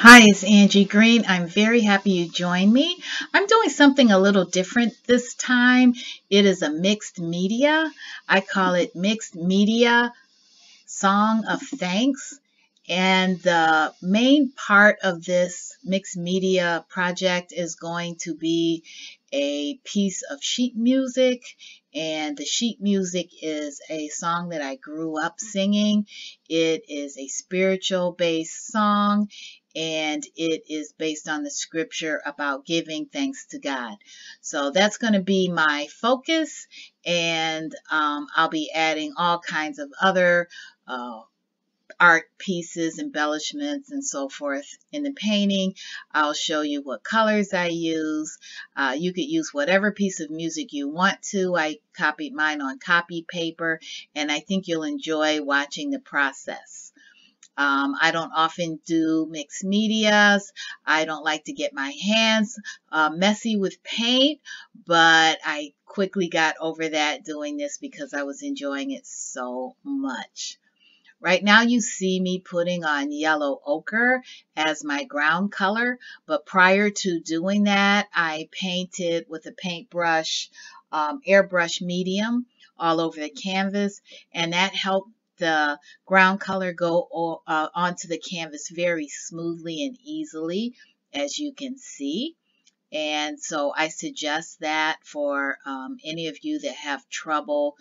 Hi, it's Angie Green. I'm very happy you joined me. I'm doing something a little different this time. It is a mixed media. I call it Mixed Media Song of Thanks. And the main part of this mixed media project is going to be a piece of sheet music. And the sheet music is a song that I grew up singing. It is a spiritual based song, and it is based on the scripture about giving thanks to God. So that's going to be my focus, and I'll be adding all kinds of other uh, art pieces, embellishments, and so forth in the painting. I'll show you what colors I use. You could use whatever piece of music you want to. I copied mine on copy paper, and I think you'll enjoy watching the process. I don't often do mixed medias. I don't like to get my hands messy with paint, but I quickly got over that doing this because I was enjoying it so much. Right now you see me putting on yellow ochre as my ground color, but prior to doing that, I painted with a paintbrush, airbrush medium all over the canvas, and that helped the ground color go onto the canvas very smoothly and easily, as you can see. And so I suggest that for any of you that have trouble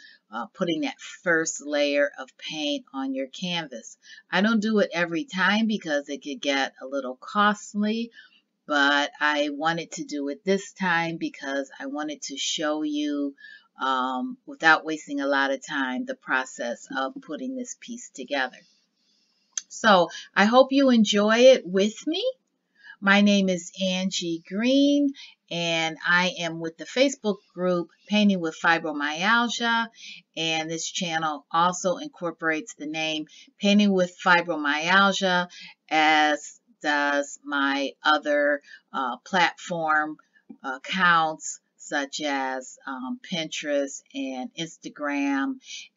putting that first layer of paint on your canvas. I don't do it every time because it could get a little costly, but I wanted to do it this time because I wanted to show you, without wasting a lot of time, the process of putting this piece together. So I hope you enjoy it with me. My name is Angie Green, and I am with the Facebook group Painting with Fibromyalgia, and this channel also incorporates the name Painting with Fibromyalgia, as does my other platform accounts such as Pinterest and Instagram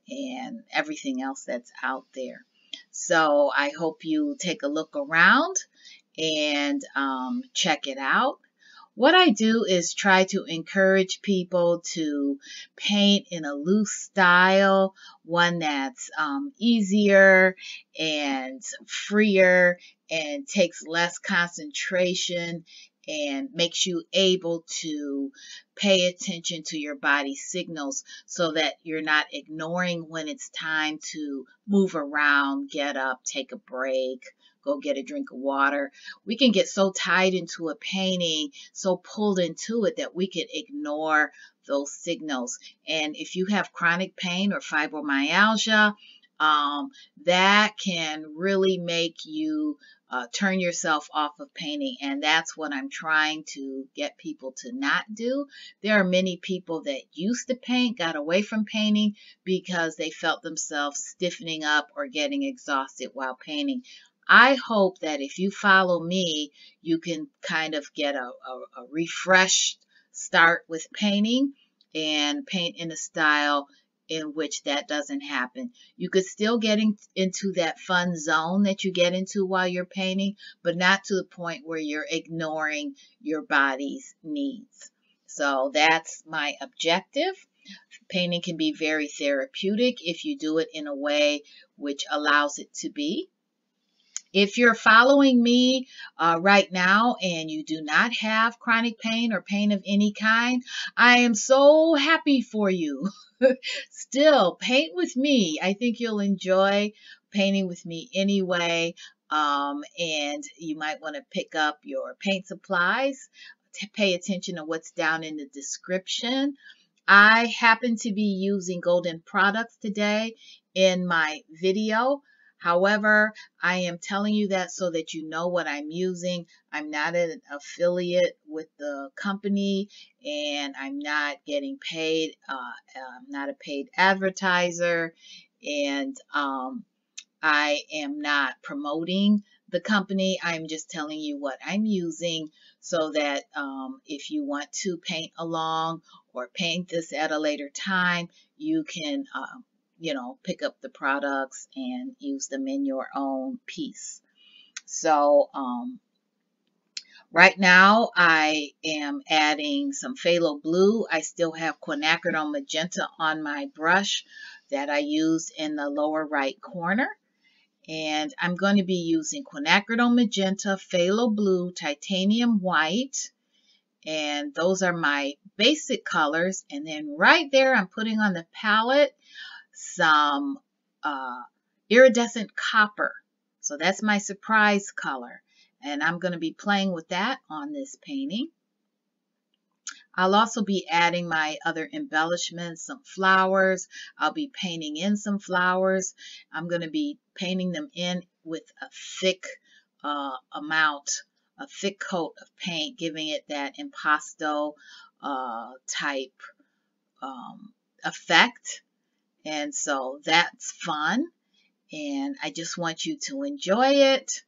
and everything else that's out there. So I hope you take a look around and check it out. What I do is try to encourage people to paint in a loose style, one that's easier and freer and takes less concentration and makes you able to pay attention to your body signals so that you're not ignoring when it's time to move around, get up, take a break, go get a drink of water. We can get so tied into a painting, so pulled into it, that we could ignore those signals. And if you have chronic pain or fibromyalgia, that can really make you turn yourself off of painting, and that's what I'm trying to get people to not do. There are many people that used to paint, got away from painting because they felt themselves stiffening up or getting exhausted while painting. I hope that if you follow me, you can kind of get a refreshed start with painting and paint in a style in which that doesn't happen. You could still get into that fun zone that you get into while you're painting, but not to the point where you're ignoring your body's needs. So that's my objective. Painting can be very therapeutic if you do it in a way which allows it to be. If you're following me right now and you do not have chronic pain or pain of any kind, I am so happy for you. Still, paint with me. I think you'll enjoy painting with me anyway. And you might want to pick up your paint supplies. Pay attention to what's down in the description. I happen to be using Golden products today in my video. However, I am telling you that so that you know what I'm using. I'm not an affiliate with the company, and I'm not getting paid. I'm not a paid advertiser, and I am not promoting the company. I'm just telling you what I'm using so that if you want to paint along or paint this at a later time, you can, pick up the products and use them in your own piece. So Right now, I am adding some phthalo blue. I still have quinacridone magenta on my brush that I used in the lower right corner. And I'm going to be using quinacridone magenta, phthalo blue, titanium white, and those are my basic colors. And then right there, I'm putting on the palette some iridescent copper. So that's my surprise color. And I'm going to be playing with that on this painting. I'll also be adding my other embellishments, some flowers. I'll be painting in some flowers. I'm going to be painting them in with a thick a thick coat of paint, giving it that impasto type effect. And so that's fun. And I just want you to enjoy it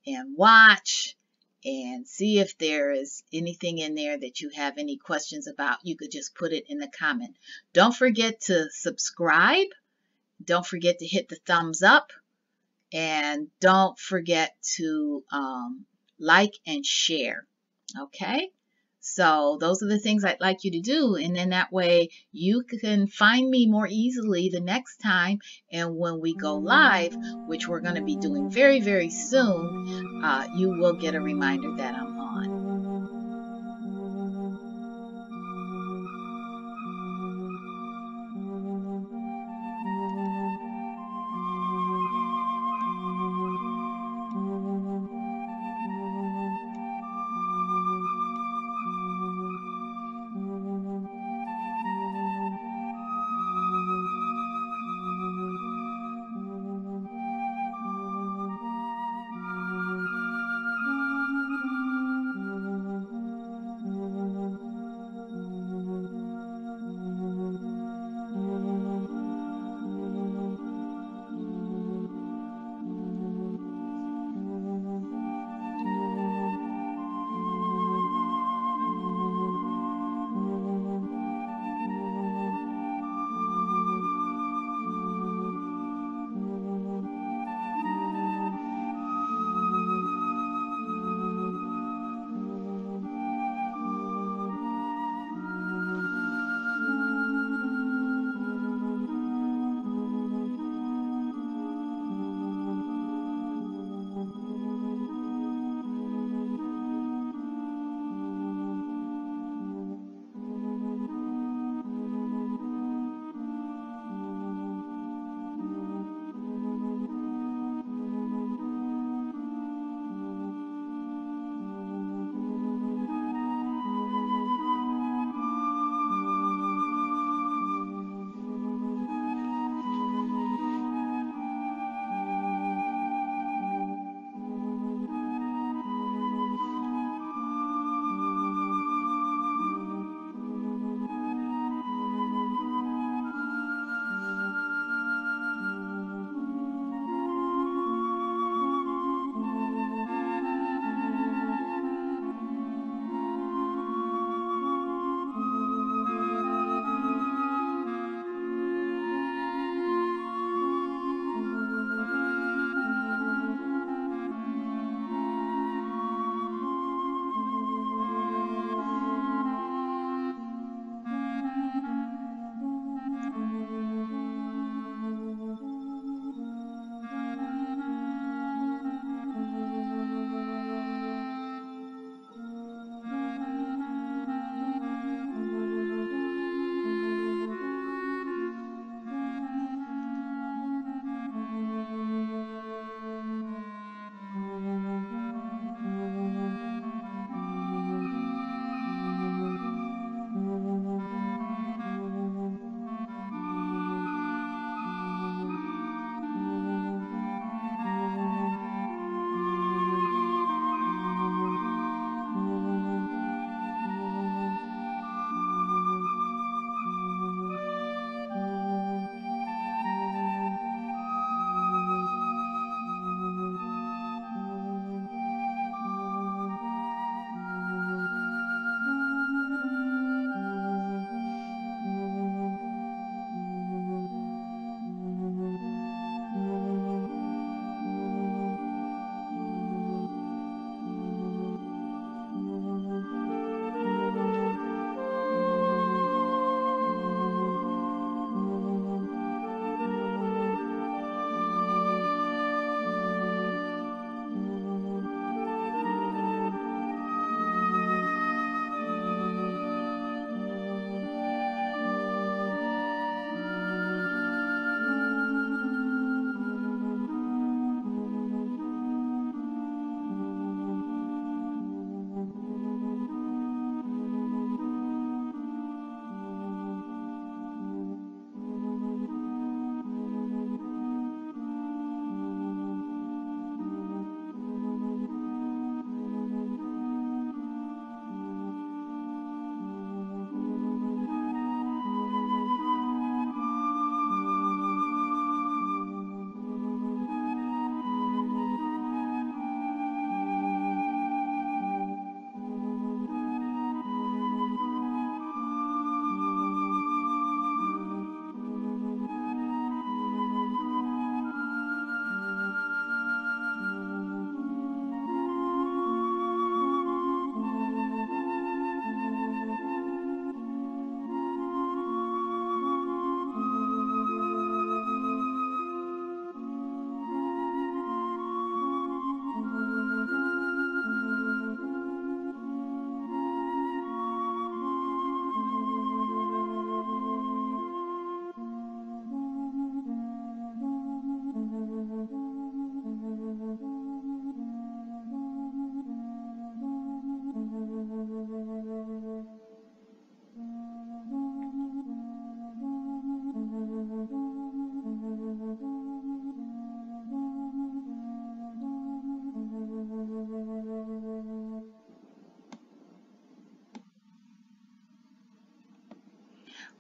and watch and see if there is anything in there that you have any questions about. You could just put it in the comment. Don't forget to subscribe. Don't forget to hit the thumbs up. And don't forget to like and share. Okay? So those are the things I'd like you to do. And then that way you can find me more easily the next time. And when we go live, which we're going to be doing very, very soon, you will get a reminder that I'm on.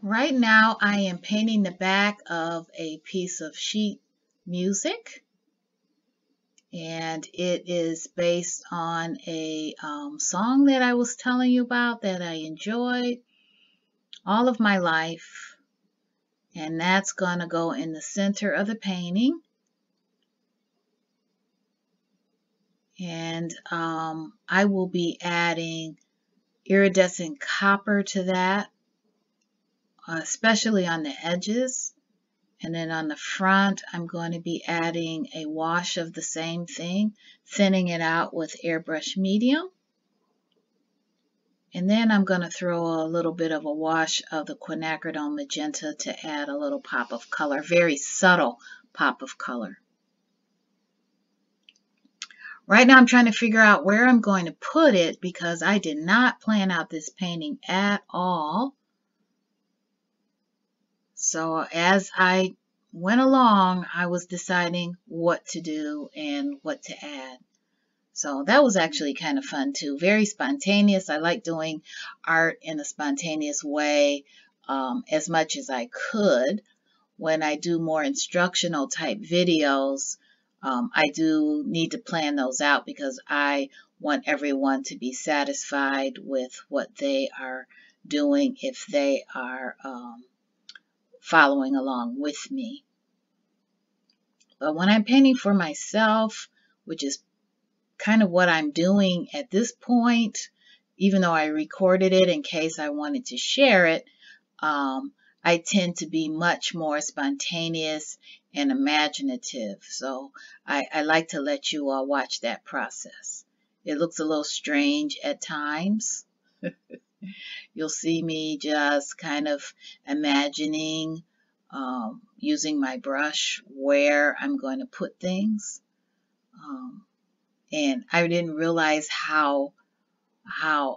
Right now I am painting the back of a piece of sheet music, and it is based on a song that I was telling you about that I enjoyed all of my life, and that's going to go in the center of the painting. And I will be adding iridescent copper to that, especially on the edges. And then on the front, I'm going to be adding a wash of the same thing, thinning it out with Airbrush medium. And then I'm going to throw a little bit of a wash of the Quinacridone magenta to add a little pop of color, very subtle pop of color. Right now I'm trying to figure out where I'm going to put it because I did not plan out this painting at all. So as I went along, I was deciding what to do and what to add. So that was actually kind of fun too. Very spontaneous. I like doing art in a spontaneous way as much as I could. When I do more instructional type videos, I do need to plan those out because I want everyone to be satisfied with what they are doing if they are following along with me. But when I'm painting for myself, which is kind of what I'm doing at this point, even though I recorded it in case I wanted to share it, I tend to be much more spontaneous and imaginative. So I like to let you all watch that process. It looks a little strange at times. You'll see me just kind of imagining using my brush where I'm going to put things. And I didn't realize how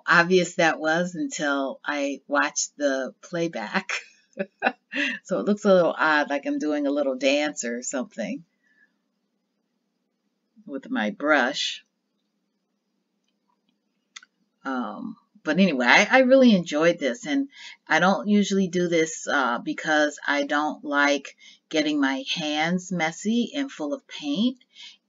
obvious that was until I watched the playback. So it looks a little odd, like I'm doing a little dance or something with my brush. But anyway, I really enjoyed this, and I don't usually do this because I don't like getting my hands messy and full of paint.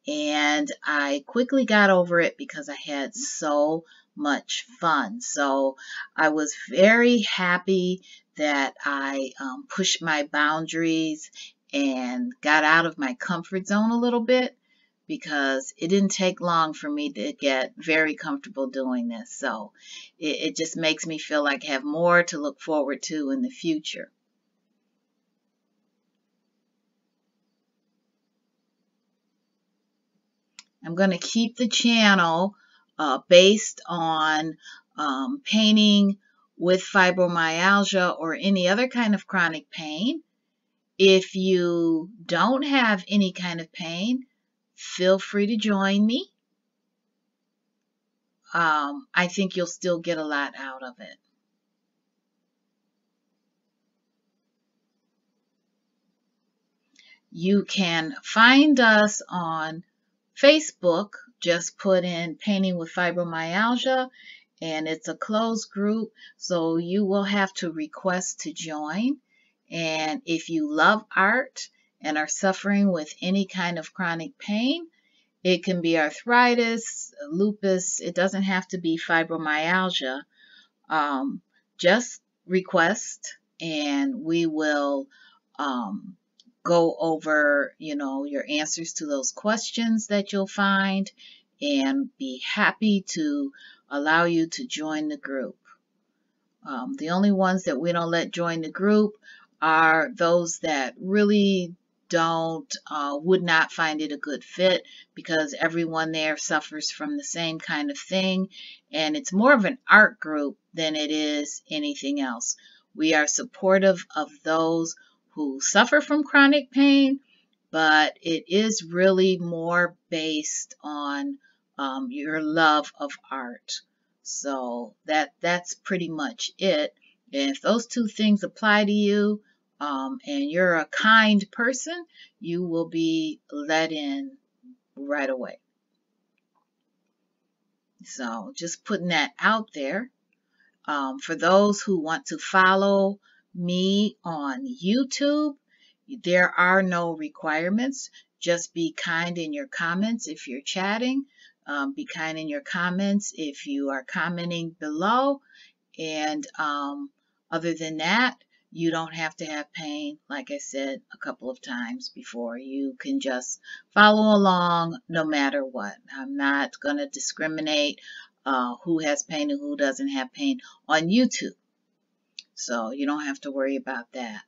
And I quickly got over it because I had so much fun. So I was very happy that I pushed my boundaries and got out of my comfort zone a little bit, because it didn't take long for me to get very comfortable doing this. So it just makes me feel like I have more to look forward to in the future. I'm going to keep the channel based on painting with fibromyalgia or any other kind of chronic pain. If you don't have any kind of pain, feel free to join me. I think you'll still get a lot out of it. You can find us on Facebook. Just put in Painting with Fibromyalgia, and it's a closed group, so you will have to request to join. And if you love art and are suffering with any kind of chronic pain, it can be arthritis, lupus, it doesn't have to be fibromyalgia. Just request, and we will go over, your answers to those questions that you'll find, and be happy to allow you to join the group. The only ones that we don't let join the group are those that really would not find it a good fit, because everyone there suffers from the same kind of thing, and it's more of an art group than it is anything else. We are supportive of those who suffer from chronic pain, but it is really more based on your love of art. So that's pretty much it. And if those two things apply to you, and you're a kind person, you will be let in right away. So just putting that out there. For those who want to follow me on YouTube. There are no requirements. Just be kind in your comments if you're chatting. Be kind in your comments if you are commenting below. And other than that, you don't have to have pain, like I said a couple of times before. You can just follow along no matter what. I'm not going to discriminate who has pain and who doesn't have pain on YouTube. So you don't have to worry about that.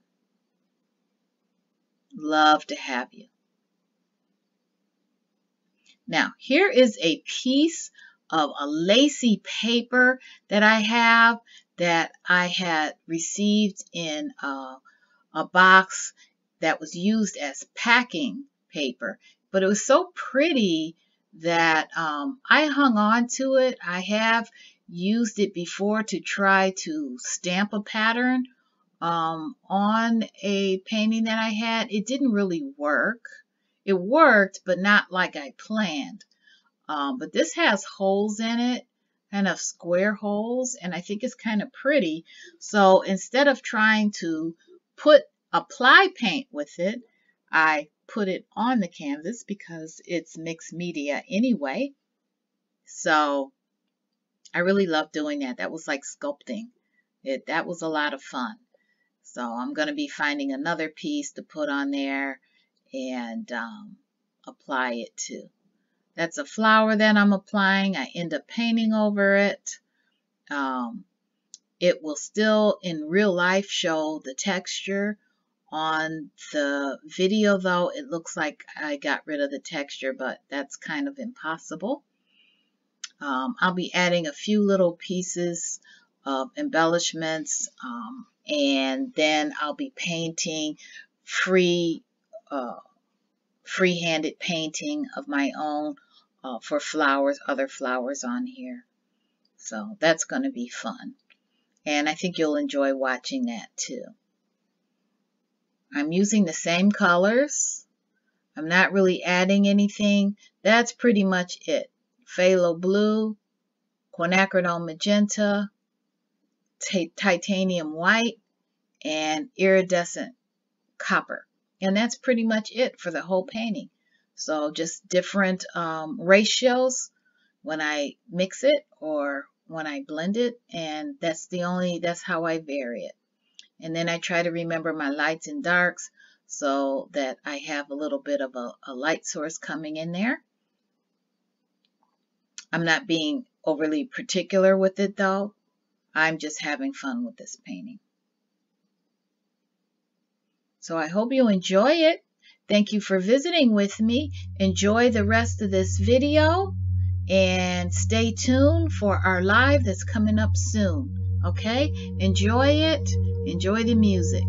Love to have you. Now, here is a piece of a lacy paper that I have that I had received in a box that was used as packing paper. But it was so pretty that I hung on to it. I have used it before to try to stamp a pattern on a painting that I had. It didn't really work. It worked, but not like I planned. But this has holes in it, kind of square holes, and I think it's kind of pretty. So instead of trying to apply paint with it, I put it on the canvas because it's mixed media anyway. So I really love doing that. That was like sculpting. That was a lot of fun. So I'm going to be finding another piece to put on there and apply it to. That's a flower that I'm applying. I end up painting over it. It will still in real life show the texture. On the video though, it looks like I got rid of the texture, but that's kind of impossible. I'll be adding a few little pieces of embellishments, and then I'll be painting free-handed painting of my own for flowers, other flowers on here. So that's going to be fun. And I think you'll enjoy watching that too. I'm using the same colors. I'm not really adding anything. That's pretty much it. Phthalo blue, Quinacridone magenta, titanium white, and iridescent copper. And that's pretty much it for the whole painting. So just different ratios when I mix it or when I blend it, and that's how I vary it. And then I try to remember my lights and darks so that I have a little bit of a light source coming in there. I'm not being overly particular with it though. I'm just having fun with this painting. So I hope you enjoy it. Thank you for visiting with me. Enjoy the rest of this video and stay tuned for our live that's coming up soon. Okay? Enjoy it. Enjoy the music.